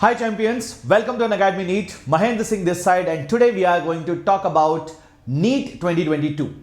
Hi champions, welcome to Unacademy NEET. Mahendra Singh this side, and today we are going to talk about NEET 2022.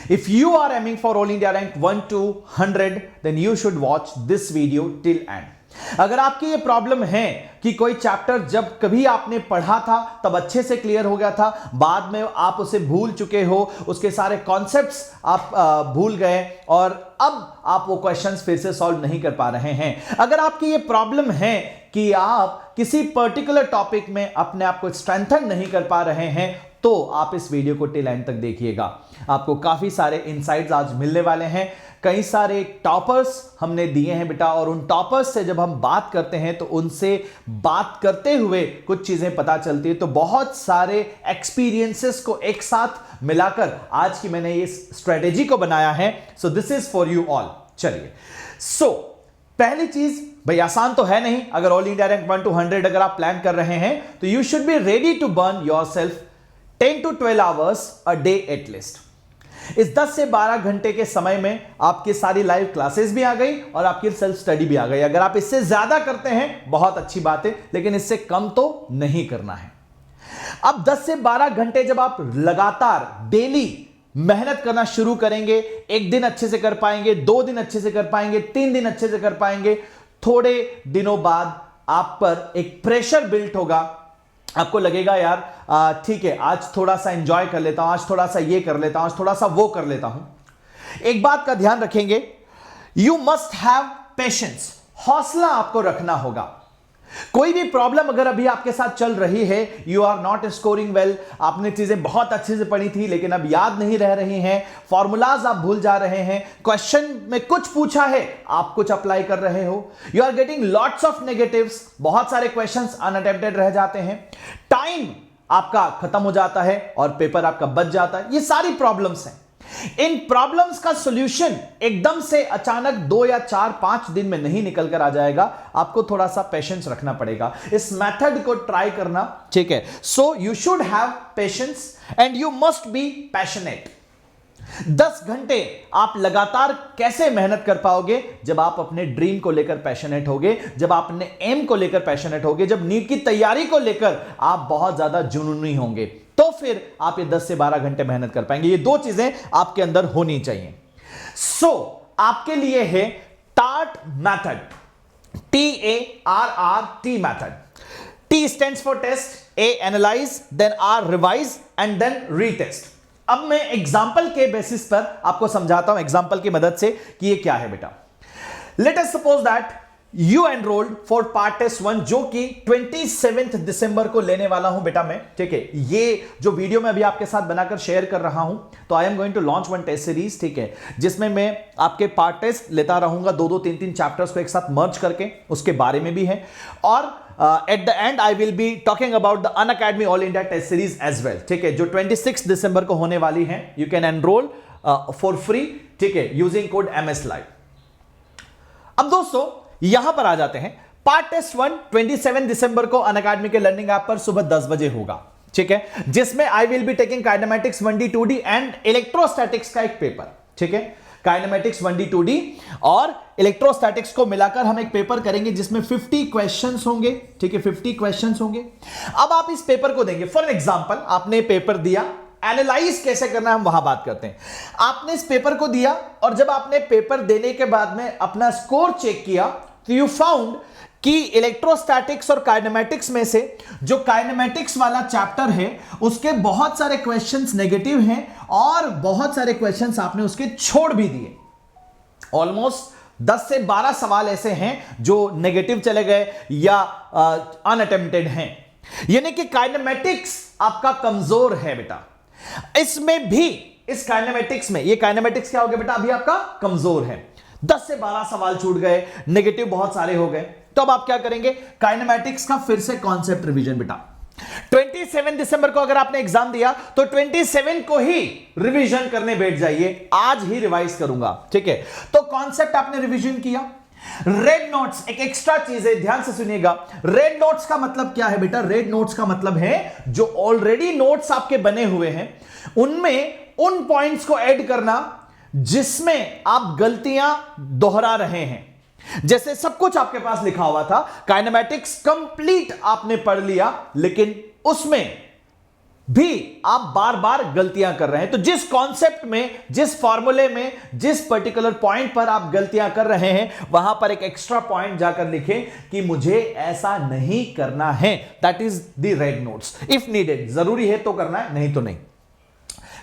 If you are aiming for All India rank 1 to 100, then you should watch this video till end. अगर आपकी ये problem है कि कोई chapter जब कभी आपने पढ़ा था तब अच्छे से क्लियर हो गया था, बाद में आप उसे भूल चुके हो, उसके सारे कॉन्सेप्ट्स आप भूल गए और अब आप वो क्वेश्चंस फिर से सॉल्व नहीं कर पा रहे हैं, अगर आपकी ये प्रॉब्लम है कि आप किसी पर्टिकुलर टॉपिक में अपने आप को स्ट्रेंथन नहीं कर पा रहे हैं, तो आप इस वीडियो को टिल एंड तक देखिएगा। आपको काफी सारे इनसाइट्स आज मिलने वाले हैं। कई सारे टॉपर्स हमने दिए हैं बेटा, और उन टॉपर्स से जब हम बात करते हैं तो उनसे बात करते हुए कुछ चीजें पता चलती है। तो बहुत सारे एक्सपीरियंसेस को एक साथ मिलाकर आज की मैंने इस स्ट्रेटेजी को बनाया है। So this is for you all. चलिए, पहली चीज भाई, आसान तो है नहीं। अगर ऑल इंडिया रैंक 1 to 100 अगर आप प्लान कर रहे हैं तो you should be ready to burn yourself 10 to 12 hours a day at least. इस 10 से 12 घंटे के समय में आपकी सारी लाइव क्लासेस भी आ गई और आपकी सेल्फ स्टडी भी आ गई। अगर आप इससे ज्यादा करते हैं बहुत अच्छी बात है, लेकिन इससे कम तो नहीं करना है। अब 10 से 12 घंटे जब आप लगातार डेली मेहनत करना शुरू करेंगे, एक दिन अच्छे से कर पाएंगे, 2 दिन अच्छे से कर पाएंगे, 3 दिन अच्छे से कर पाएंगे, थोड़े दिनों बाद आप पर एक प्रेशर बिल्ट होगा। आपको लगेगा यार ठीक है, आज थोड़ा सा एंजॉय कर लेता हूं, आज थोड़ा सा ये कर लेता हूं, आज थोड़ा सा वो कर लेता हूं। एक बात का ध्यान रखेंगे, यू मस्ट हैव पेशेंस। हौसला आपको रखना होगा। कोई भी प्रॉब्लम अगर अभी आपके साथ चल रही है, you are not scoring well, आपने चीजें बहुत अच्छे से पढ़ी थी लेकिन अब याद नहीं रह रही हैं, फॉर्मूलाज आप भूल जा रहे हैं, क्वेश्चन में कुछ पूछा है आप कुछ अप्लाई कर रहे हो, you are getting lots of negatives, बहुत सारे क्वेश्चंस अनअटेम्प्टेड रह जाते हैं, टाइम आपका खत्म हो जाता है और पेपर आपका बच जाता है। ये सारी प्रॉब्लम्स हैं। इन प्रॉब्लम्स का सॉल्यूशन एकदम से अचानक 2 या 4-5 दिन में नहीं निकल कर आ जाएगा। आपको थोड़ा सा पेशेंस रखना पड़ेगा, इस मेथड को ट्राई करना, ठीक है। So you should have patience and you must be passionate. 10 घंटे आप लगातार कैसे मेहनत कर पाओगे? जब आप अपने ड्रीम को लेकर पैशनेट होगे, जब आप अपने एम को लेकर पैशनेट होगे, जब नीट की तैयारी को लेकर आप बहुत ज्यादा जुनूनी होंगे, तो फिर आप ये 10 से 12 घंटे मेहनत कर पाएंगे। ये 2 चीजें आपके अंदर होनी चाहिए। आपके लिए है tart method, TARRT method. T stands for test, A analyze, then R revise and then retest। अब मैं एग्जाम्पल के बेसिस पर आपको समझाता हूं, एग्जाम्पल की मदद से, कि ये क्या है बेटा। Let us suppose that you enrolled for part test 1, जो कि 27 दिसंबर को लेने वाला हूं बेटा मैं, ठीक है। ये जो वीडियो मैं अभी आपके साथ बनाकर शेयर कर रहा हूं, तो I am going to launch 1 test series, ठीक है, जिसमें मैं आपके पार्ट टेस्ट लेता रहूंगा, 2-2, 3-3 चैप्टर्स को एक साथ मर्ज करके, उसके बारे में भी है। और at the end I will be talking about the Unacademy all India test series as well, ठीक है, जो 26 दिसंबर को होने वाली है। You can enroll for free, ठीक है, यूजिंग कोड MS Live। अब दोस्तों यहां पर आ जाते हैं। पार्ट टेस्ट 1 27 दिसंबर को अनअकैडमी के लर्निंग ऐप पर सुबह 10 बजे होगा, ठीक है, जिसमें आई will be taking kinematics 1D 2D and electrostatics का एक पेपर, ठीक है। काइनेमेटिक्स 1D 2D और इलेक्ट्रोस्टैटिक्स को मिलाकर हम एक पेपर करेंगे जिसमें 50 क्वेश्चंस होंगे, ठीक है, 50 क्वेश्चंस होंगे। अब आप इस पेपर को देंगे, फॉर एग्जांपल आपने पेपर दिया, एनालाइज कैसे करना है हम वहां बात करते हैं। आपने इस पेपर को दिया और जब आपने पेपर देने के बाद में अपना स्कोर चेक किया, तो यू फाउंड कि इलेक्ट्रोस्टैटिक्स और काइनेमेटिक्स में से जो काइनेमेटिक्स वाला चैप्टर है उसके बहुत सारे क्वेश्चंस नेगेटिव हैं और बहुत सारे क्वेश्चंस आपने उसके छोड़ भी दिए। ऑलमोस्ट 10 से 12 सवाल ऐसे हैं जो नेगेटिव चले गए या अनअटेम्प्टेड हैं, यानी कि काइनेमेटिक्स आपका कमजोर है बेटा। इसमें भी, इस काइनेमेटिक्स में, ये काइनेमेटिक्स क्या हो गया बेटा, अभी आपका कमजोर है। 10 से 12 सवाल छूट गए, नेगेटिव बहुत सारे हो गए, तो अब आप क्या करेंगे? काइनेमेटिक्स का फिर से कॉन्सेप्ट रिवीजन बेटा। 27 दिसंबर को अगर आपने एग्जाम दिया तो 27 को ही रिवीजन करने बैठ जाइए। आज ही रिवाइज करूंगा, ठीक है। तो कॉन्सेप्ट आपने रिवीजन किया। रेड नोट्स एक एक्स्ट्रा चीज है, ध्यान से सुनिएगा। रेड नोट्स का मतलब क्या है बेटा? रेड नोट्स का मतलब है जो ऑलरेडी नोट्स आपके बने हुए हैं उनमें उन पॉइंट्स को ऐड करना जिसमें आप गलतियां दोहरा रहे हैं। जैसे सब कुछ आपके पास लिखा हुआ था, काइनेमैटिक्स कंप्लीट आपने पढ़ लिया, लेकिन उसमें भी आप बार बार गलतियां कर रहे हैं। तो जिस कॉन्सेप्ट में, जिस फॉर्मूले में, जिस पर्टिकुलर पॉइंट पर आप गलतियां कर रहे हैं, वहां पर एक एक्स्ट्रा पॉइंट जाकर लिखें कि मुझे ऐसा नहीं करना है। That is the red notes. If needed, जरूरी है तो करना है, नहीं तो नहीं।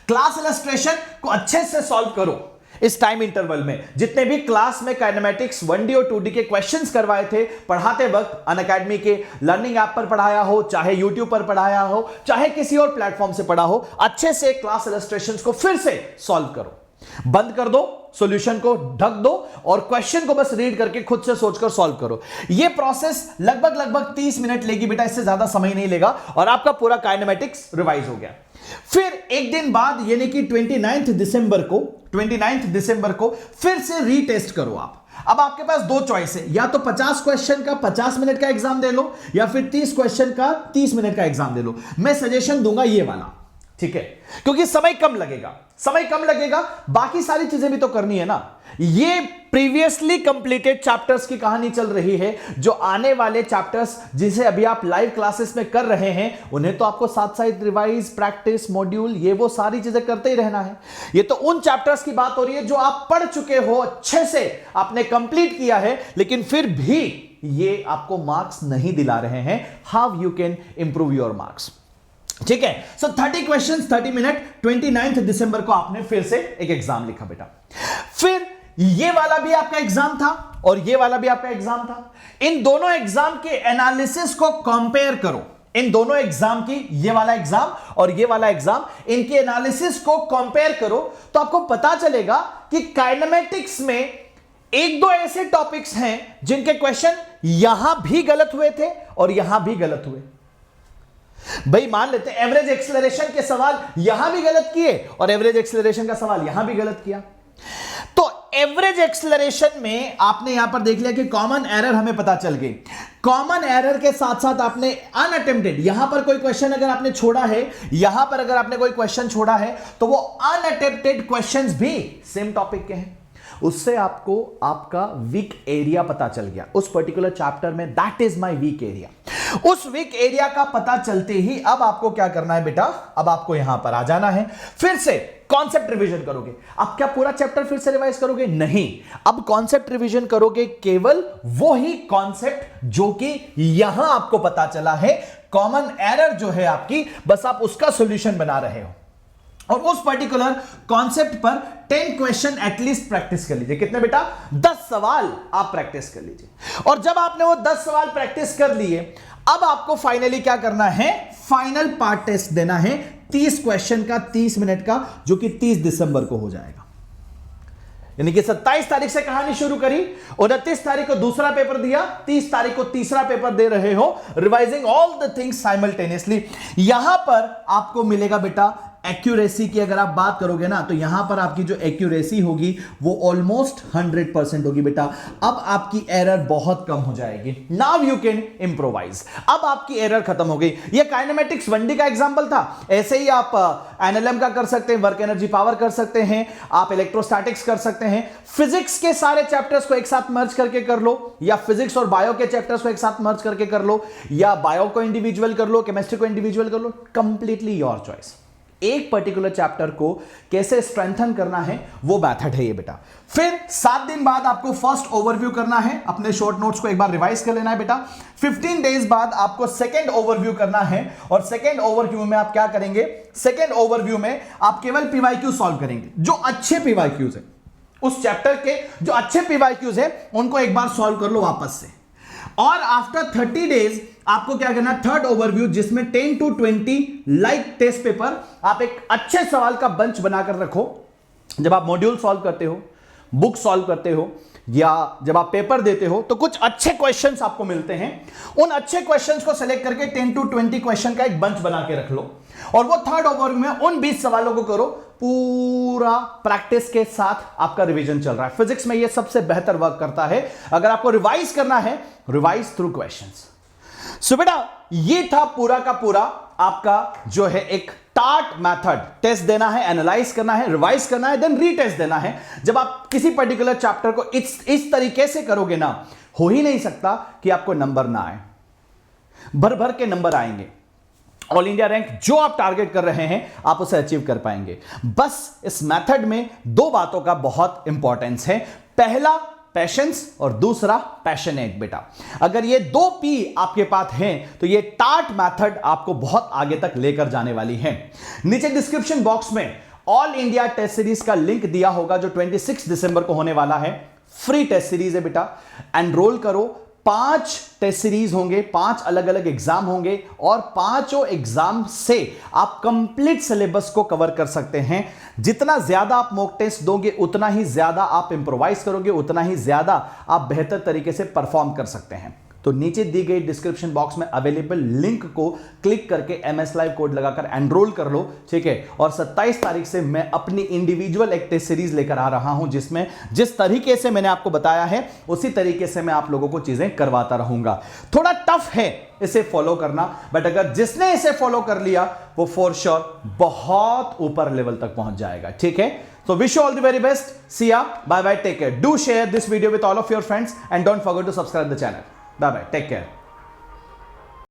क्लास इलस्ट्रेशन को अच्छे से सॉल्व करो इस टाइम इंटरवल में। जितने भी क्लास में काइनेमैटिक्स 1D और 2D के क्वेश्चंस करवाए थे पढ़ाते वक्त, अनअकैडमी के लर्निंग ऐप पर पढ़ाया हो, चाहे यूट्यूब पर पढ़ाया हो, चाहे किसी और प्लेटफॉर्म से पढ़ा हो, अच्छे से क्लास इलस्ट्रेशंस को फिर से सॉल्व करो। बंद कर दो, सॉल्यूशन को ढक दो और क्वेश्चन को बस रीड करके खुद से सोचकर सॉल्व करो। यह प्रोसेस लगभग 30 मिनट लेगी बेटा, इससे ज्यादा समय नहीं लेगा और आपका पूरा काइनेमैटिक्स रिवाइज हो गया। फिर एक दिन बाद यानी कि 29 दिसंबर को फिर से रीटेस्ट करो आप। अब आपके पास दो चॉइस है, या तो 50 क्वेश्चन का 50 मिनट का एग्जाम दे लो, या फिर 30 क्वेश्चन का 30 मिनट का एग्जाम दे लो। मैं सजेशन दूंगा ये वाला, ठीक है, क्योंकि समय कम लगेगा, बाकी सारी चीजें भी तो करनी है ना। ये प्रीवियसली कंप्लीटेड चैप्टर्स की कहानी चल रही है। जो आने वाले चैप्टर्स जिसे अभी आप लाइव क्लासेस में कर रहे हैं, उन्हें तो आपको साथ साथ रिवाइज, प्रैक्टिस, मॉड्यूल, ये वो सारी चीजें करते ही रहना है। ये तो उन चैप्टर्स की बात हो रही है जो आप पढ़ चुके हो, अच्छे से आपने कंप्लीट किया है, लेकिन फिर भी ये आपको मार्क्स नहीं दिला रहे हैं। How you can improve your marks, ठीक है। सो 30 क्वेश्चंस 30 मिनट, 29 दिसंबर को आपने फिर से एक एग्जाम लिखा बेटा। फिर ये वाला भी आपका एग्जाम था और ये वाला भी आपका एग्जाम था। इन दोनों एग्जाम के एनालिसिस को कंपेयर करो। इन दोनों एग्जाम की, ये वाला एग्जाम और ये वाला एग्जाम, इनके एनालिसिस को कंपेयर करो तो आपको पता चलेगा कि काइनेमैटिक्स में एक दो ऐसे टॉपिक्स हैं जिनके क्वेश्चन यहां भी गलत हुए थे और यहां भी गलत हुए। भाई मान लेते हैं एवरेज एक्सेलरेशन के सवाल यहां भी गलत किए और एवरेज एक्सेलरेशन का सवाल यहां भी गलत किया। तो एवरेज एक्सेलरेशन में आपने यहां पर देख लिया कि कॉमन एरर हमें पता चल गई। कॉमन एरर के साथ साथ आपने अनअटेम्प्टेड, यहां पर कोई क्वेश्चन अगर आपने छोड़ा है, यहां पर अगर आपने कोई क्वेश्चन छोड़ा है तो वो अनअटेम्प्टेड क्वेश्चंस भी सेम टॉपिक के हैं। उससे आपको आपका वीक एरिया पता चल गया उस पर्टिकुलर चैप्टर में। That is my weak area. उस वीक एरिया का पता चलते ही अब आपको क्या करना है बेटा, अब आपको यहां पर आ जाना है, फिर से कॉन्सेप्ट रिवीजन करोगे। अब क्या पूरा चैप्टर फिर से रिवाइज करोगे? नहीं, अब कॉन्सेप्ट रिवीजन करोगे केवल वो ही कॉन्सेप्ट जो कि यहां आपको पता चला है। कॉमन एरर जो है आपकी, बस आप उसका सॉल्यूशन बना रहे हो और उस पर्टिकुलर कॉन्सेप्ट पर 10 क्वेश्चन एटलीस्ट प्रैक्टिस कर लीजिए। कितने बेटा? 10 सवाल आप प्रैक्टिस कर लीजिए। और जब आपने वो 10 सवाल प्रैक्टिस कर लिए, अब आपको फाइनली क्या करना है? फाइनल पार्ट टेस्ट देना है 30 क्वेश्चन का 30 मिनट का, जो कि 30 दिसंबर को हो जाएगा। यानी कि 27 तारीख से कहानी शुरू करी, 29 तारीख को दूसरा पेपर दिया, 30 तारीख को तीसरा पेपर दे रहे हो, revising all the things simultaneously. यहां पर आपको मिलेगा बेटा एक्यूरेसी की अगर आप बात करोगे ना, तो यहां पर आपकी जो एक्यूरेसी होगी वो ऑलमोस्ट 100% होगी बेटा। अब आपकी एरर बहुत कम हो जाएगी। Now you can improvise. अब आपकी एरर खत्म हो गई। ये काइनेमैटिक्स 1D का एग्जांपल था। ऐसे ही आप एनएलएम का कर सकते हैं, वर्क एनर्जी पावर कर सकते हैं, आप इलेक्ट्रोस्टैटिक्स कर सकते हैं। फिजिक्स के सारे चैप्टर्स को एक साथ मर्ज करके कर लो, या फिजिक्स और बायो के चैप्टर्स को एक साथ मर्ज करके कर लो, या बायो को इंडिविजुअल कर लो, केमिस्ट्री को इंडिविजुअल कर लो। Completely your choice. एक पर्टिकुलर चैप्टर को कैसे स्ट्रेंथन करना है वो मेथड है ये बेटा। फिर 7 दिन बाद आपको फर्स्ट ओवरव्यू करना है, अपने शॉर्ट नोट्स को एक बार रिवाइज कर लेना है बेटा। 15 डेज बाद आपको सेकंड ओवरव्यू करना है, और सेकंड ओवरव्यू में आप क्या करेंगे? सेकंड ओवरव्यू में आप केवल पीवाईक्यू सॉल्व करेंगे। जो अच्छे पीवाईक्यूज है उस चैप्टर के, जो अच्छे पीवाईक्यूज है उनको एक बार सॉल्व कर लो वापस से। और आफ्टर 30 डेज आपको क्या करना? थर्ड ओवरव्यू, जिसमें 10 to 20 लाइक टेस्ट पेपर, आप एक अच्छे सवाल का बंच बनाकर रखो। जब आप मॉड्यूल सॉल्व करते हो, बुक सॉल्व करते हो, या जब आप पेपर देते हो, तो कुछ अच्छे क्वेश्चंस आपको मिलते हैं। उन अच्छे क्वेश्चंस को सेलेक्ट करके 10 to 20 क्वेश्चन का एक बंच बना के रख लो, और वो थर्ड ओवरव्यू में उन 20 सवालों को करो। पूरा प्रैक्टिस के साथ आपका रिवीजन चल रहा है। फिजिक्स में ये सबसे बेहतर वर्क करता है। अगर आपको रिवाइज करना है, रिवाइज थ्रू क्वेश्चंस। सो बेटा ये था पूरा का पूरा आपका जो है एक टार्ट मेथड, टेस्ट देना है, एनालाइज करना है, रिवाइज करना है, देन रीटेस्ट देना है। जब आप किसी पर्टिकुलर चैप्टर को इस तरीके से करोगे ना, हो ही नहीं सकता कि आपको नंबर ना आए, भर भर के नंबर आएंगे। ऑल इंडिया रैंक जो आप टारगेट कर रहे हैं आप उसे अचीव कर पाएंगे। बस इस मेथड में दो बातों का बहुत इंपॉर्टेंस है, पहला पैशंस और दूसरा पैशनेट। बेटा अगर ये दो पी आपके पास हैं तो ये टार्ट मेथड आपको बहुत आगे तक लेकर जाने वाली है। नीचे डिस्क्रिप्शन बॉक्स में ऑल इंडिया टेस्ट सीरीज का लिंक दिया होगा जो 26 दिसंबर को होने वाला है। फ्री टेस्ट सीरीज है बेटा, एनरोल करो। 5 टेस्ट सीरीज होंगे, 5 अलग अलग एग्जाम होंगे और पांचों एग्जाम से आप कंप्लीट सिलेबस को कवर कर सकते हैं। जितना ज्यादा आप मॉक टेस्ट दोगे उतना ही ज्यादा आप इंप्रोवाइज करोगे, उतना ही ज्यादा आप बेहतर तरीके से परफॉर्म कर सकते हैं। तो नीचे दी गई डिस्क्रिप्शन बॉक्स में अवेलेबल लिंक को क्लिक करके MS लाइव कोड लगाकर एनरोल कर लो, ठीक है। और 27 तारीख से मैं अपनी इंडिविजुअल एक टेस्ट सीरीज लेकर आ रहा हूं जिसमें जिस तरीके से मैंने आपको बताया है उसी तरीके से मैं आप लोगों को चीजें करवाता रहूंगा। थोड़ा टफ है इसे फॉलो करना, बट अगर जिसने इसे फॉलो कर लिया वो फॉर श्योर बहुत ऊपर लेवल तक पहुंच जाएगा, ठीक है। So wish you all the very best. See ya. Bye bye. Take care. Do share this video with all of your friends and don't forget to subscribe the channel. Bye bye. Take care.